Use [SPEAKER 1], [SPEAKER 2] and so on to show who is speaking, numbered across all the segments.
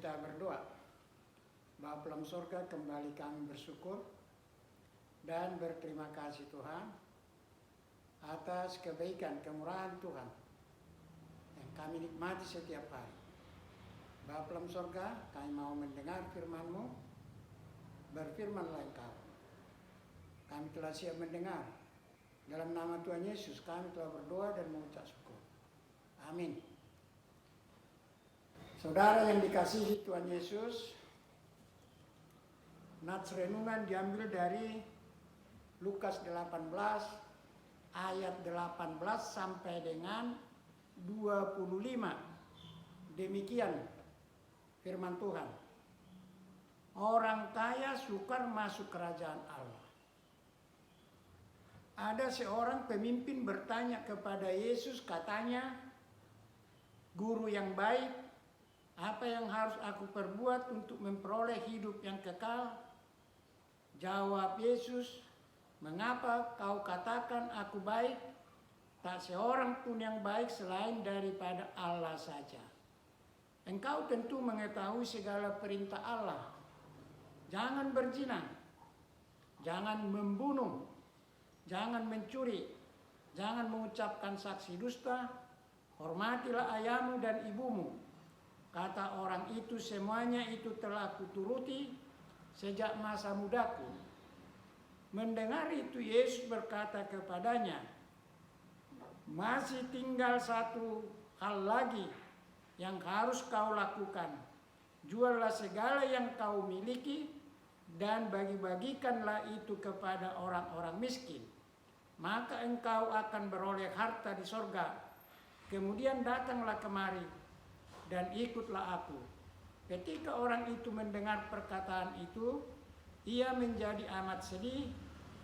[SPEAKER 1] kita berdoa. Bapa dalam surga, kembali kami bersyukur dan berterima kasih Tuhan atas kebaikan, kemurahan Tuhan yang kami nikmati setiap hari. Bapa dalam surga, kami mau mendengar firman-Mu, berfirmanlah Engkau. Kami telah siap mendengar. Dalam nama Tuhan Yesus kami telah berdoa dan mengucap syukur. Amin. Saudara yang dikasihi Tuhan Yesus, nats renungan diambil dari Lukas 18 ayat 18 sampai dengan 25. Demikian firman Tuhan. Orang kaya sukar masuk kerajaan Allah. Ada seorang pemimpin bertanya kepada Yesus, katanya, "Guru yang baik, apa yang harus aku perbuat untuk memperoleh hidup yang kekal?" Jawab Yesus, "Mengapa kau katakan aku baik? Tak seorang pun yang baik selain daripada Allah saja. Engkau tentu mengetahui segala perintah Allah. Jangan berzina, jangan membunuh, jangan mencuri, jangan mengucapkan saksi dusta, hormatilah ayahmu dan ibumu." Kata orang itu, "Semuanya itu telah kuturuti sejak masa mudaku." Mendengar itu Yesus berkata kepadanya, "Masih tinggal satu hal lagi yang harus kau lakukan. Juallah segala yang kau miliki dan bagi-bagikanlah itu kepada orang-orang miskin. Maka engkau akan beroleh harta di sorga. Kemudian datanglah kemari dan ikutlah aku." Ketika orang itu mendengar perkataan itu, ia menjadi amat sedih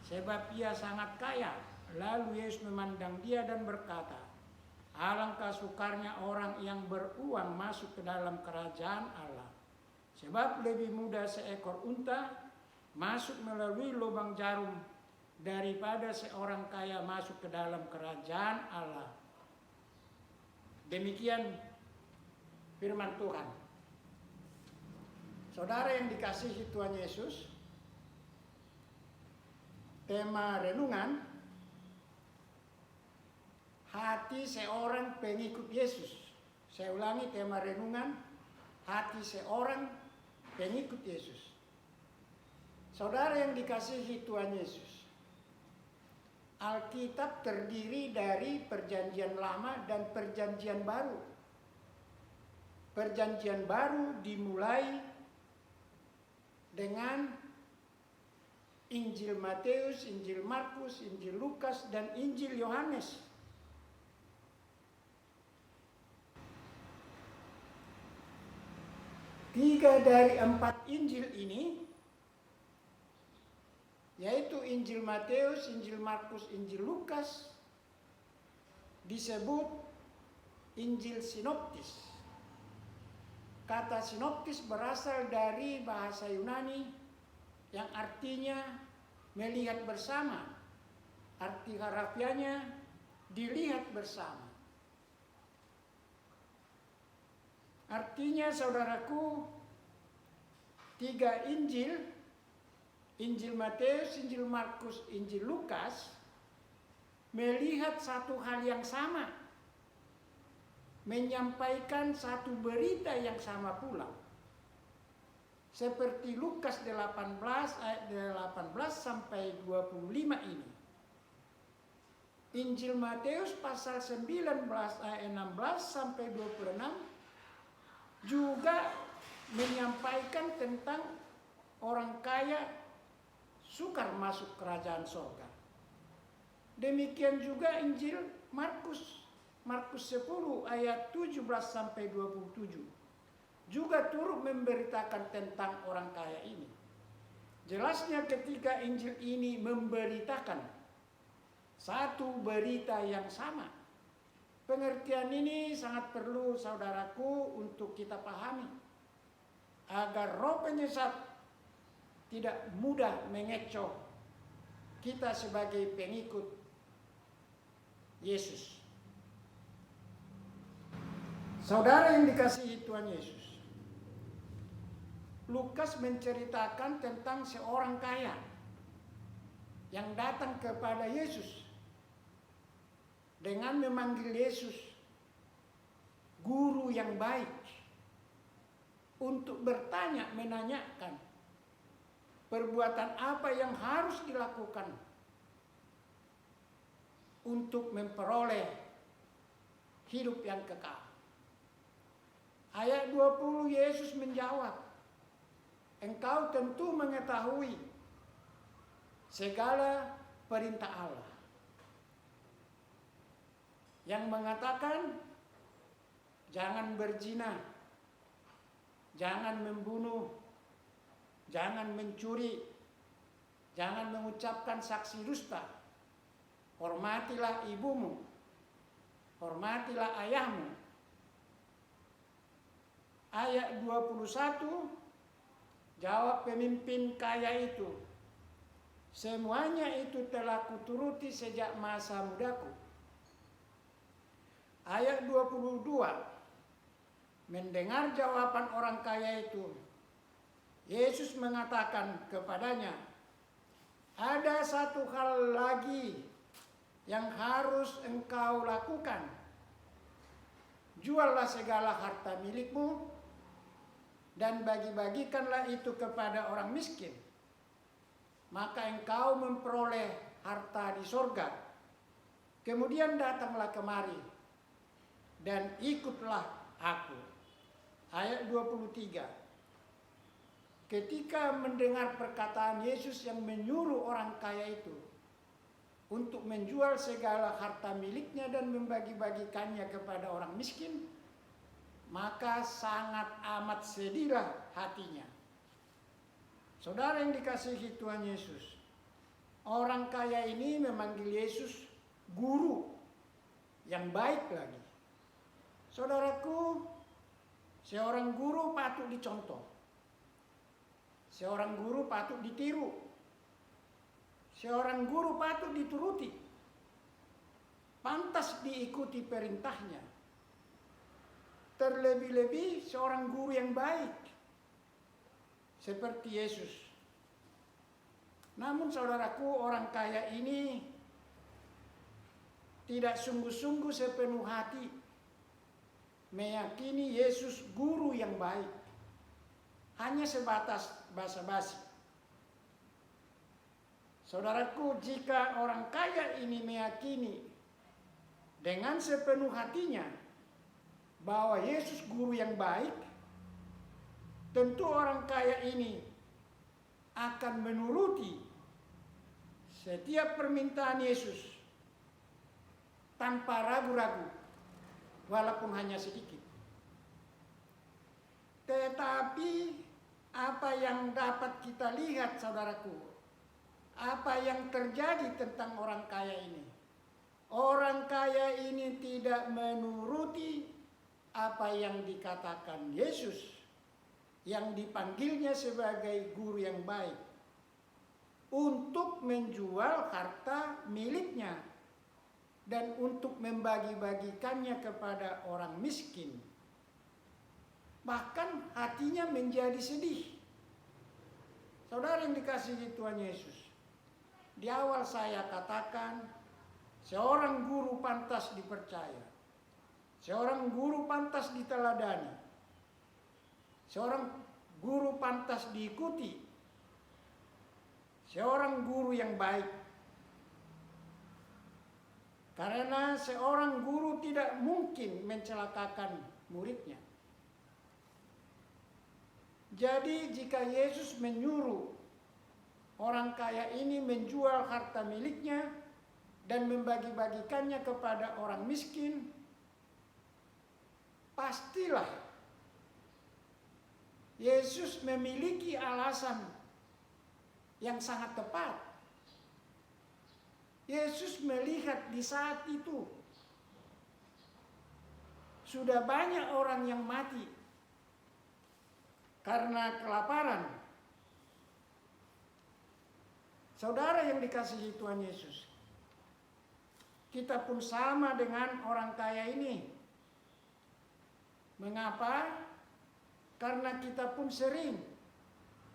[SPEAKER 1] sebab ia sangat kaya. Lalu Yesus memandang dia dan berkata, "Alangkah sukarnya orang yang beruang masuk ke dalam kerajaan Allah. Sebab lebih mudah seekor unta masuk melalui lubang jarum daripada seorang kaya masuk ke dalam kerajaan Allah." Demikian firman Tuhan. Saudara yang dikasihi Tuhan Yesus, tema renungan, hati seorang pengikut Yesus. Saya ulangi, tema renungan, hati seorang pengikut Yesus. Saudara yang dikasihi Tuhan Yesus, Alkitab terdiri dari Perjanjian Lama dan Perjanjian Baru. Perjanjian Baru dimulai dengan Injil Matius, Injil Markus, Injil Lukas, dan Injil Yohanes. Tiga dari empat Injil ini, yaitu Injil Matius, Injil Markus, Injil Lukas, disebut Injil sinoptis. Kata sinoptis berasal dari bahasa Yunani yang artinya melihat bersama. Arti harafiahnya dilihat bersama. Artinya, saudaraku, tiga Injil, Injil Matius, Injil Markus, Injil Lukas, melihat satu hal yang sama, menyampaikan satu berita yang sama pula. Seperti Lukas 18 ayat 18 sampai 25 ini. Injil Matius pasal 19 ayat 16 sampai 26 juga menyampaikan tentang orang kaya sukar masuk kerajaan surga. Demikian juga Injil Markus, Markus 10 ayat 17 sampai 27. Juga turut memberitakan tentang orang kaya ini. Jelasnya ketika Injil ini memberitakan satu berita yang sama. Pengertian ini sangat perlu, saudaraku, untuk kita pahami, agar roh penyesat tidak mudah mengecoh kita sebagai pengikut Yesus. Saudara yang dikasihi Tuhan Yesus, Lukas menceritakan tentang seorang kaya yang datang kepada Yesus dengan memanggil Yesus guru yang baik, untuk bertanya, menanyakan perbuatan apa yang harus dilakukan untuk memperoleh hidup yang kekal. Ayat 20 Yesus menjawab, engkau tentu mengetahui segala perintah Allah yang mengatakan jangan berzina, jangan membunuh, jangan mencuri, jangan mengucapkan saksi dusta, hormatilah ibumu, hormatilah ayahmu. Ayat 21, jawab pemimpin kaya itu, semuanya itu telah kuturuti sejak masa mudaku. Ayat 22, mendengar jawaban orang kaya itu, Yesus mengatakan kepadanya, ada satu hal lagi yang harus engkau lakukan. Juallah segala harta milikmu dan bagi-bagikanlah itu kepada orang miskin. Maka engkau memperoleh harta di sorga. Kemudian datanglah kemari dan ikutlah aku. Ayat 23. Ketika mendengar perkataan Yesus yang menyuruh orang kaya itu untuk menjual segala harta miliknya dan membagi-bagikannya kepada orang miskin, maka sangat amat sedihlah hatinya. Saudara yang dikasihi Tuhan Yesus, orang kaya ini memanggil Yesus guru yang baik lagi. Saudaraku, seorang guru patut dicontoh. Seorang guru patut ditiru. Seorang guru patut dituruti. Pantas diikuti perintahnya. Terlebih-lebih seorang guru yang baik seperti Yesus. Namun saudaraku, orang kaya ini tidak sungguh-sungguh sepenuh hati meyakini Yesus guru yang baik. Hanya sebatas basa-basi. Saudaraku, jika orang kaya ini meyakini dengan sepenuh hatinya bahwa Yesus guru yang baik, tentu orang kaya ini akan menuruti setiap permintaan Yesus tanpa ragu-ragu, walaupun hanya sedikit. Tetapi apa yang dapat kita lihat, saudaraku, apa yang terjadi tentang orang kaya ini? Orang kaya ini tidak menuruti apa yang dikatakan Yesus yang dipanggilnya sebagai guru yang baik untuk menjual harta miliknya dan untuk membagi-bagikannya kepada orang miskin. Bahkan hatinya menjadi sedih. Saudara yang dikasihi Tuhan Yesus, di awal saya katakan seorang guru pantas dipercaya. Seorang guru pantas diteladani. Seorang guru pantas diikuti. Seorang guru yang baik. Karena seorang guru tidak mungkin mencelakakan muridnya. Jadi jika Yesus menyuruh orang kaya ini menjual harta miliknya dan membagi-bagikannya kepada orang miskin, pastilah Yesus memiliki alasan yang sangat tepat. Yesus melihat di saat itu sudah banyak orang yang mati karena kelaparan. Saudara yang dikasihi Tuhan Yesus, kita pun sama dengan orang kaya ini. Mengapa? Karena kita pun sering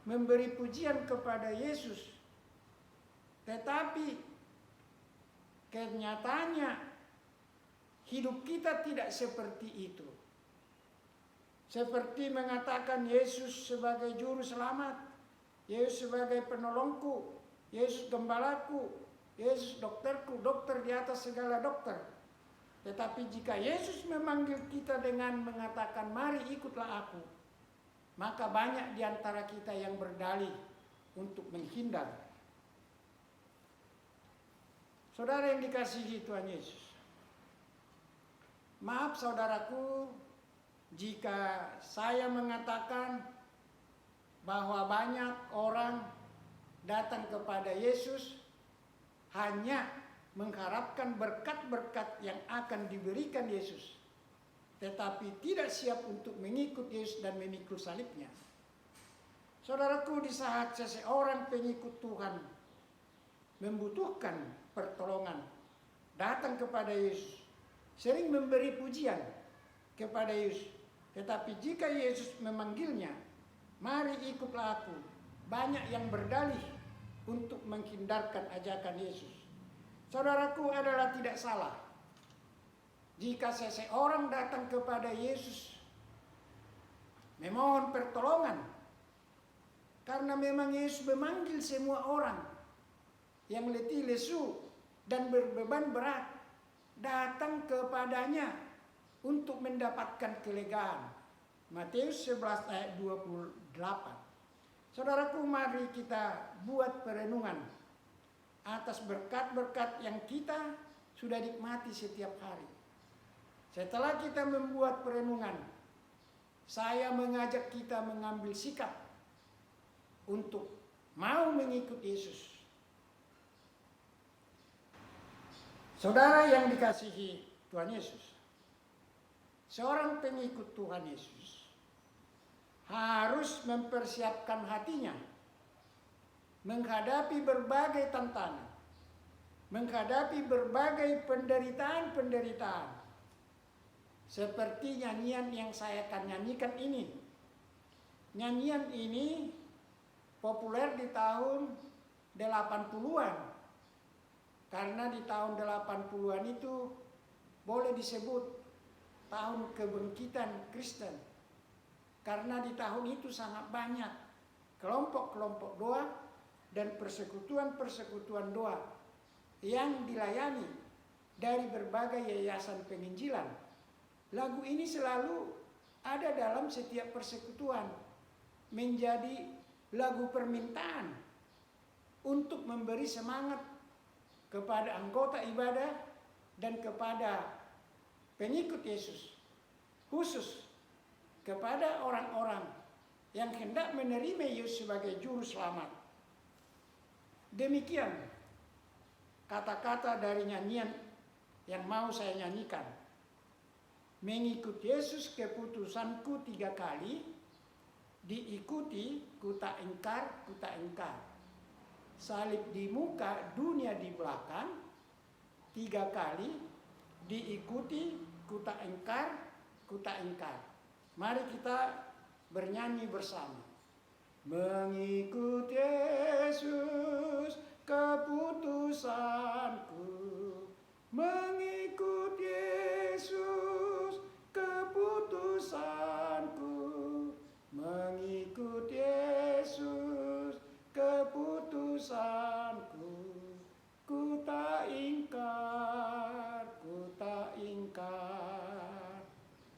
[SPEAKER 1] memberi pujian kepada Yesus. Tetapi kenyataannya hidup kita tidak seperti itu. Seperti mengatakan Yesus sebagai juru selamat, Yesus sebagai penolongku, Yesus gembalaku, Yesus dokterku, dokter di atas segala dokter. Tetapi jika Yesus memanggil kita dengan mengatakan, mari ikutlah aku, maka banyak di antara kita yang berdalih untuk menghindar. Saudara yang dikasihi Tuhan Yesus, maaf saudaraku jika saya mengatakan bahwa banyak orang datang kepada Yesus hanya mengharapkan berkat-berkat yang akan diberikan Yesus, tetapi tidak siap untuk mengikut Yesus dan memikul salibnya. Saudaraku, di saat seseorang pengikut Tuhan membutuhkan pertolongan, datang kepada Yesus, sering memberi pujian kepada Yesus. Tetapi jika Yesus memanggilnya, mari ikutlah aku, banyak yang berdalih untuk menghindarkan ajakan Yesus. Saudaraku, adalah tidak salah jika seseorang datang kepada Yesus memohon pertolongan, karena memang Yesus memanggil semua orang yang letih lesu dan berbeban berat datang kepadanya untuk mendapatkan kelegaan. Matius 11 ayat 28. Saudaraku, mari kita buat perenungan atas berkat-berkat yang kita sudah nikmati setiap hari. Setelah kita membuat perenungan, saya mengajak kita mengambil sikap untuk mau mengikut Yesus. Saudara yang dikasihi Tuhan Yesus, seorang pengikut Tuhan Yesus harus mempersiapkan hatinya menghadapi berbagai tantangan, menghadapi berbagai penderitaan-penderitaan. Seperti nyanyian yang saya akan nyanyikan ini. Nyanyian ini populer di tahun 80-an. Karena di tahun 80-an itu boleh disebut tahun kebangkitan Kristen. Karena di tahun itu sangat banyak kelompok-kelompok doa dan persekutuan-persekutuan doa yang dilayani dari berbagai yayasan penginjilan. Lagu ini selalu ada dalam setiap persekutuan, menjadi lagu permintaan untuk memberi semangat kepada anggota ibadah dan kepada pengikut Yesus, khusus kepada orang-orang yang hendak menerima Yesus sebagai juru selamat. Demikian kata-kata dari nyanyian yang mau saya nyanyikan. Mengikut Yesus keputusanku 3 kali, diikuti ku tak ingkar, ku tak ingkar. Salib di muka, dunia di belakang, 3 kali, diikuti ku tak ingkar, ku tak ingkar. Mari kita bernyanyi bersama. Mengikut Yesus keputusanku, mengikut Yesus keputusanku, mengikut Yesus keputusanku, ku tak ingkar, ku tak ingkar.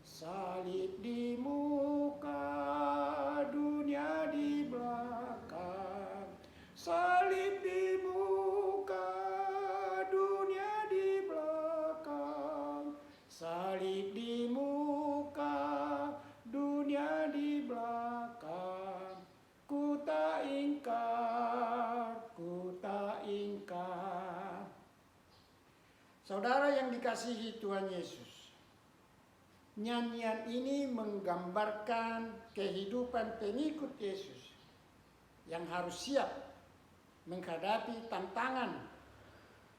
[SPEAKER 1] Salib di muka, dunia di belakang. Salib di muka, dunia di belakang. Salib di muka, dunia di belakang. Ku tak ingkar, ku tak ingkar. Saudara yang dikasihi Tuhan Yesus, nyanyian ini menggambarkan kehidupan pengikut Yesus yang harus siap menghadapi tantangan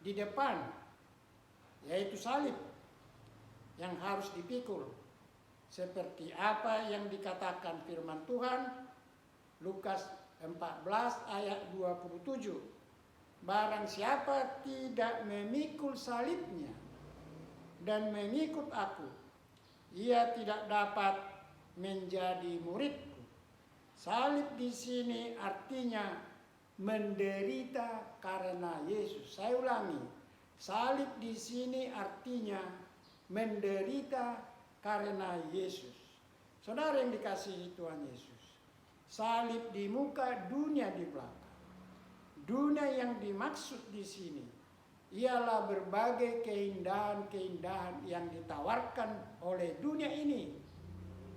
[SPEAKER 1] di depan, yaitu salib yang harus dipikul. Seperti apa yang dikatakan firman Tuhan, Lukas 14 ayat 27. Barang siapa tidak memikul salibnya dan mengikut aku, ia tidak dapat menjadi muridku. Salib di sini artinya menderita karena Yesus. Saya ulangi, salib di sini artinya menderita karena Yesus. Saudara yang dikasihi Tuhan Yesus, salib di muka, dunia di belakang. Dunia yang dimaksud di sini ialah berbagai keindahan-keindahan yang ditawarkan oleh dunia ini,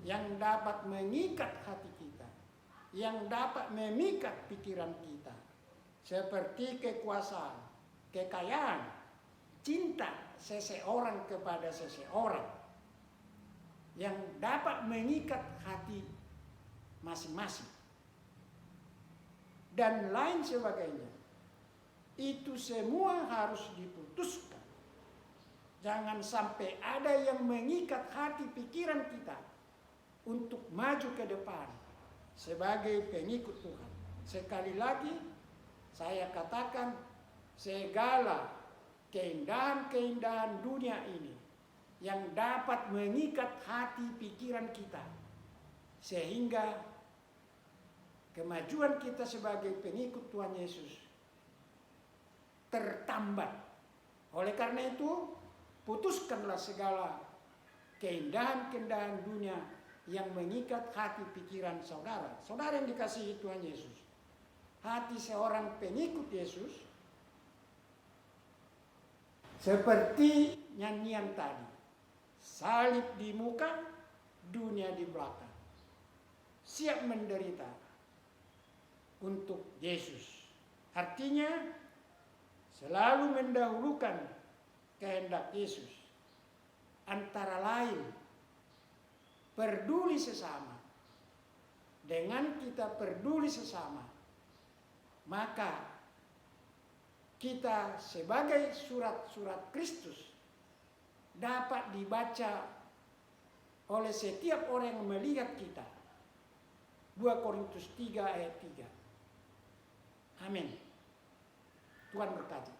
[SPEAKER 1] yang dapat mengikat hati kita, yang dapat memikat pikiran kita, seperti kekuasaan, kekayaan, cinta seseorang kepada seseorang, yang dapat mengikat hati masing-masing, dan lain sebagainya. Itu semua harus diputuskan. Jangan sampai ada yang mengikat hati pikiran kita untuk maju ke depan sebagai pengikut Tuhan. Sekali lagi saya katakan, segala keindahan-keindahan dunia ini yang dapat mengikat hati pikiran kita, sehingga kemajuan kita sebagai pengikut Tuhan Yesus tertambat. Oleh karena itu, putuskanlah segala keindahan-keindahan dunia yang mengikat hati pikiran saudara. Saudara yang dikasihi Tuhan Yesus, hati seorang pengikut Yesus seperti nyanyian tadi, salib di muka, dunia di belakang. Siap menderita untuk Yesus. Artinya selalu mendahulukan kehendak Yesus. Antara lain, peduli sesama. Dengan kita peduli sesama, maka kita sebagai surat-surat Kristus dapat dibaca oleh setiap orang yang melihat kita. 2 Korintus 3 ayat 3. Amin. Tuhan berkati.